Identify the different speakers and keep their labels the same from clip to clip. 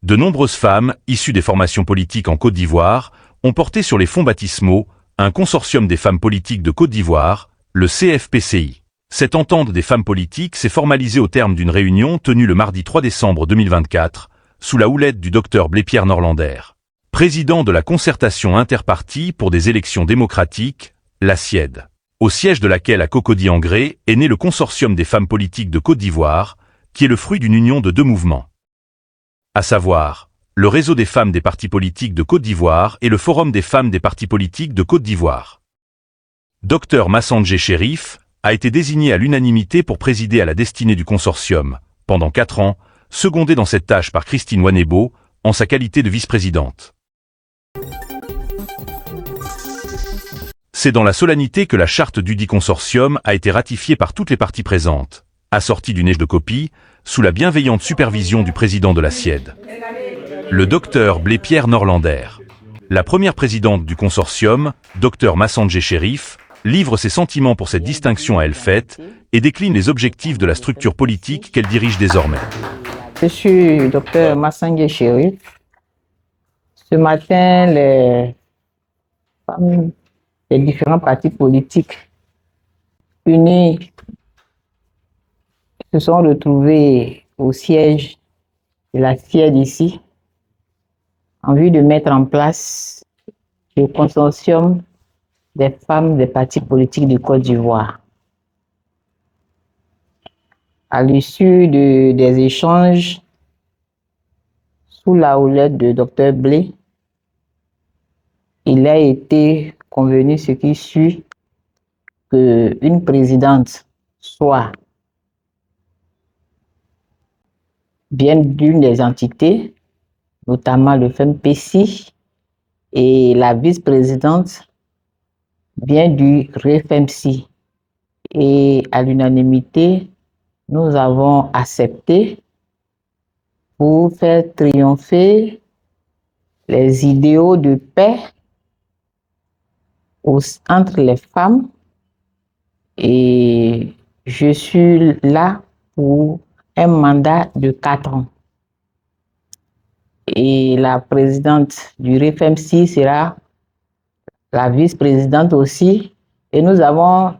Speaker 1: De nombreuses femmes, issues des formations politiques en Côte d'Ivoire, ont porté sur les fonds baptismaux un consortium des femmes politiques de Côte d'Ivoire, le CFPCI. Cette entente des femmes politiques s'est formalisée au terme d'une réunion tenue le mardi 3 décembre 2024, sous la houlette du Dr Blé-Pierre Norlander, président de la concertation interpartie pour des élections démocratiques, la CIED, au siège de laquelle à Cocody-en-Gré est né le consortium des femmes politiques de Côte d'Ivoire, qui est le fruit d'une union de deux mouvements, à savoir le Réseau des femmes des partis politiques de Côte d'Ivoire et le Forum des femmes des partis politiques de Côte d'Ivoire. Dr Massandjé Chérif a été désigné à l'unanimité pour présider à la destinée du consortium, pendant 4 ans, secondé dans cette tâche par Christine Wanebo, en sa qualité de vice-présidente. C'est dans la solennité que la charte dudit consortium a été ratifiée par toutes les parties présentes, assortie d'une éche de copie, sous la bienveillante supervision du président de la CIED, le Dr Blé-Pierre Norlander. La première présidente du consortium, Dr Massandjé Chérif, livre ses sentiments pour cette distinction à elle faite et décline les objectifs de la structure politique qu'elle dirige désormais.
Speaker 2: Je suis Dr Massandjé Chérif. Ce matin, les femmes des différents partis politiques unis se sont retrouvées au siège de la CIED ici, en vue de mettre en place le consortium des femmes des partis politiques de Côte d'Ivoire. À l'issue des échanges, sous la houlette de Dr Blé, il a été convenu ce qui suit qu'une présidente soit bien d'une des entités, notamment le FEMPC, et la vice-présidente vient du REFEMC. Et à l'unanimité, nous avons accepté pour faire triompher les idéaux de paix entre les femmes. Et je suis là pour un mandat de 4 ans. Et la présidente du REFEMC sera la vice-présidente aussi. Et nous avons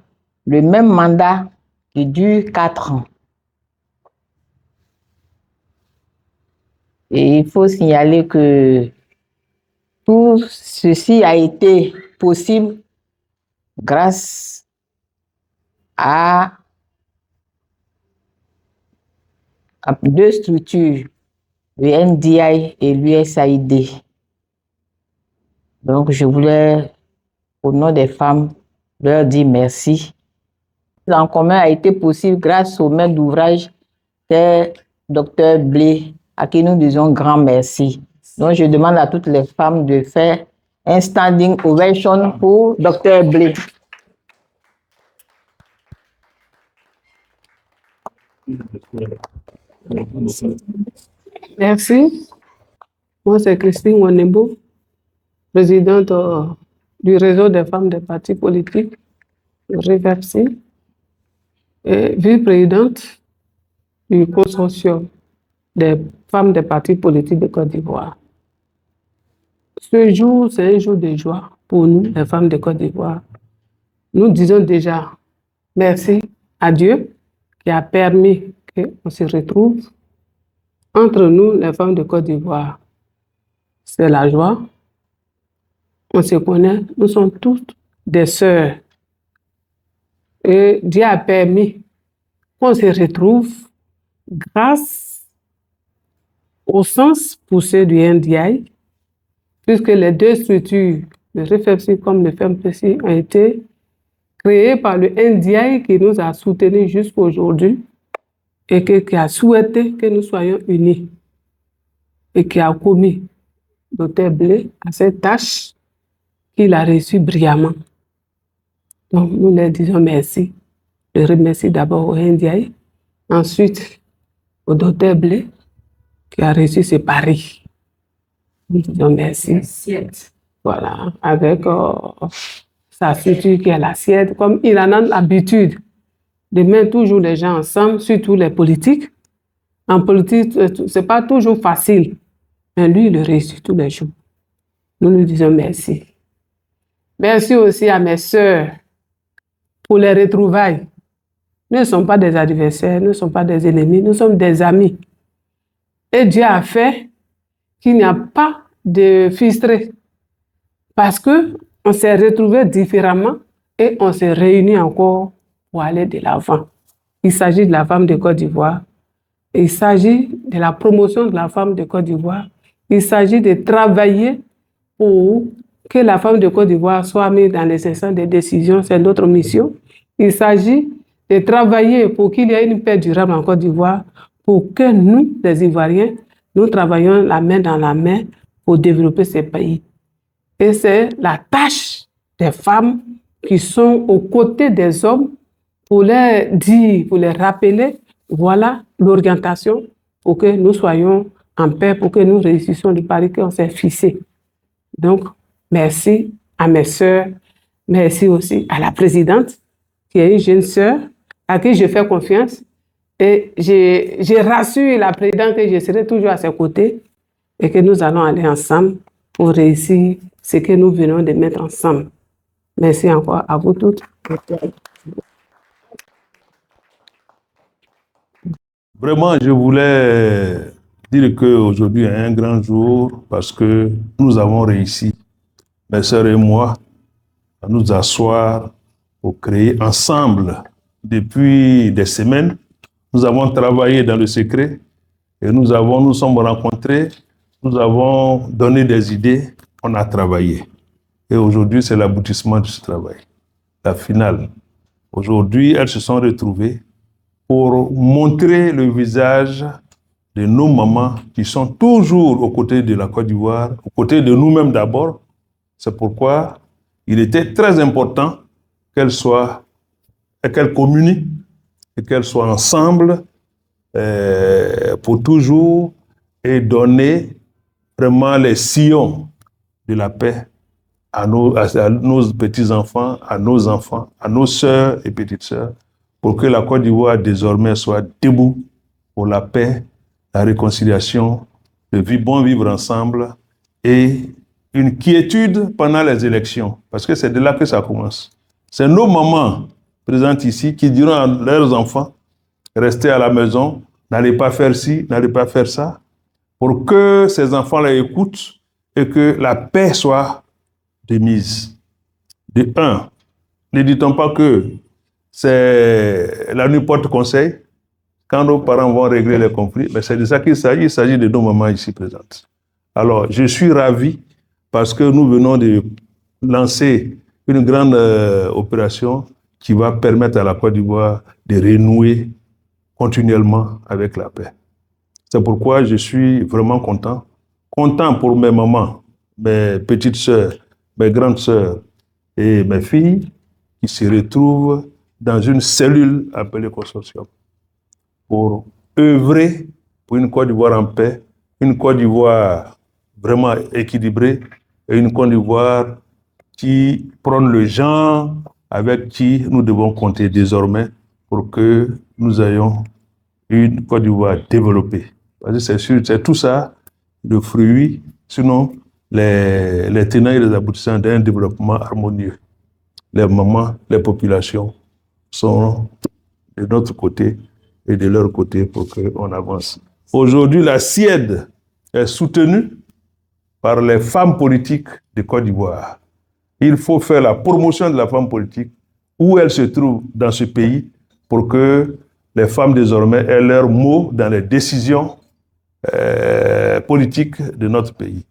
Speaker 2: le même mandat qui dure 4 ans. Et il faut signaler que tout ceci a été possible grâce à 2 structures, le NDI et l'USAID. Donc je voulais, au nom des femmes, leur dire merci. En commun a été possible grâce au maître d'ouvrage de Dr Blé, à qui nous disons grand merci. Donc je demande à toutes les femmes de faire un standing ovation pour Dr Blé.
Speaker 3: Merci. Moi, c'est Christine Wanebo, présidente du réseau des femmes des partis politiques, le REFEMC, et vice-présidente du consortium des femmes des partis politiques de Côte d'Ivoire. Ce jour, c'est un jour de joie pour nous, les femmes de Côte d'Ivoire. Nous disons déjà merci à Dieu qui a permis qu'on se retrouve entre nous, les femmes de Côte d'Ivoire. C'est la joie. On se connaît, nous sommes toutes des sœurs. Et Dieu a permis qu'on se retrouve grâce au sens poussé du NDI, puisque les 2 structures, le REFEMC comme le FEMPC, ont été créées par le NDI qui nous a soutenus jusqu'à aujourd'hui et qui a souhaité que nous soyons unis et qui a commis Dr Blé à cette tâche qu'il a reçue brillamment. Donc nous leur disons merci. Je remercie d'abord au NDI, ensuite au Dr Blé qui a reçu ce pari. Nous disons merci. Voilà, avec sa structure qui est la CIED, comme il en a l'habitude de mettre toujours les gens ensemble, surtout les politiques. En politique, ce n'est pas toujours facile mais lui, il le réussit tous les jours. Nous lui disons merci. Merci aussi à mes sœurs pour les retrouvailles. Nous ne sommes pas des adversaires, nous ne sommes pas des ennemis, nous sommes des amis. Et Dieu a fait qu'il n'y a pas de frustrés. Parce qu'on s'est retrouvés différemment et on s'est réunis encore pour aller de l'avant. Il s'agit de la femme de Côte d'Ivoire. Il s'agit de la promotion de la femme de Côte d'Ivoire. Il s'agit de travailler pour que la femme de Côte d'Ivoire soit mise dans les instances de décision. C'est notre mission. Il s'agit de travailler pour qu'il y ait une paix durable en Côte d'Ivoire, pour que nous, les Ivoiriens, nous travaillions la main dans la main pour développer ce pays. Et c'est la tâche des femmes qui sont aux côtés des hommes pour leur dire, pour les rappeler, voilà l'orientation pour que nous soyons en paix, pour que nous réussissions le pari qu'on s'est fixé. Donc, merci à mes sœurs, merci aussi à la présidente, qui est une jeune sœur, à qui je fais confiance. Et je rassure la présidente que je serai toujours à ses côtés et que nous allons aller ensemble pour réussir ce que nous venons de mettre ensemble. Merci encore à vous toutes.
Speaker 4: Vraiment, je voulais dire qu'aujourd'hui est un grand jour parce que nous avons réussi, mes sœurs et moi, à nous asseoir pour créer ensemble, depuis des semaines, nous avons travaillé dans le secret et nous sommes rencontrés, nous avons donné des idées, on a travaillé. Et aujourd'hui, c'est l'aboutissement de ce travail, la finale. Aujourd'hui, elles se sont retrouvées pour montrer le visage de nos mamans qui sont toujours aux côtés de la Côte d'Ivoire, aux côtés de nous-mêmes d'abord. C'est pourquoi il était très important qu'elles communient et qu'elles soient ensemble pour toujours et donner vraiment les sillons de la paix à nos petits-enfants, à nos sœurs et petites sœurs, pour que la Côte d'Ivoire désormais soit debout pour la paix, la réconciliation, le bon vivre ensemble et une quiétude pendant les élections, parce que c'est de là que ça commence. C'est nos mamans présentes ici qui diront à leurs enfants, restez à la maison, n'allez pas faire ci, n'allez pas faire ça, pour que ces enfants-là écoutent et que la paix soit de mise. De un, ne dit-on pas que c'est la nuit porte conseil quand nos parents vont régler les conflits, mais c'est de ça qu'il s'agit. Il s'agit de nos mamans ici présentes. Alors, je suis ravi parce que nous venons de lancer une grande opération qui va permettre à la Côte d'Ivoire de renouer continuellement avec la paix. C'est pourquoi je suis vraiment content pour mes mamans, mes petites sœurs, mes grandes sœurs et mes filles qui se retrouvent dans une cellule appelée consortium pour œuvrer pour une Côte d'Ivoire en paix, une Côte d'Ivoire vraiment équilibrée et une Côte d'Ivoire qui prône le genre avec qui nous devons compter désormais pour que nous ayons une Côte d'Ivoire développée. Parce que c'est sûr, c'est tout ça le fruit, sinon les tenants et les aboutissants d'un développement harmonieux. Les mamans, les populations sont de notre côté et de leur côté pour qu'on avance. Aujourd'hui, la SIED est soutenue par les femmes politiques de Côte d'Ivoire. Il faut faire la promotion de la femme politique où elle se trouve dans ce pays pour que les femmes désormais aient leur mot dans les décisions politiques de notre pays.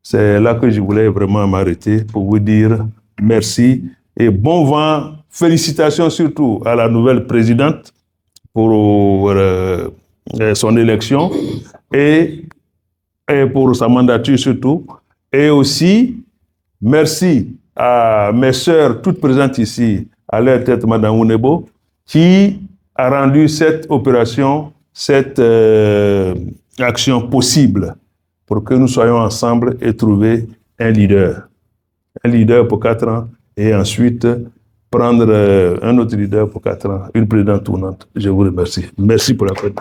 Speaker 4: C'est là que je voulais vraiment m'arrêter pour vous dire merci et bon vent. Félicitations surtout à la nouvelle présidente pour son élection et pour sa mandature surtout. Et aussi, merci à mes sœurs toutes présentes ici, à leur tête Madame Ounebo, qui a rendu cette opération, cette action possible pour que nous soyons ensemble et trouver un leader. Un leader pour 4 ans et ensuite prendre un autre leader pour 4 ans, une présidente tournante. Je vous remercie. Merci pour la peine.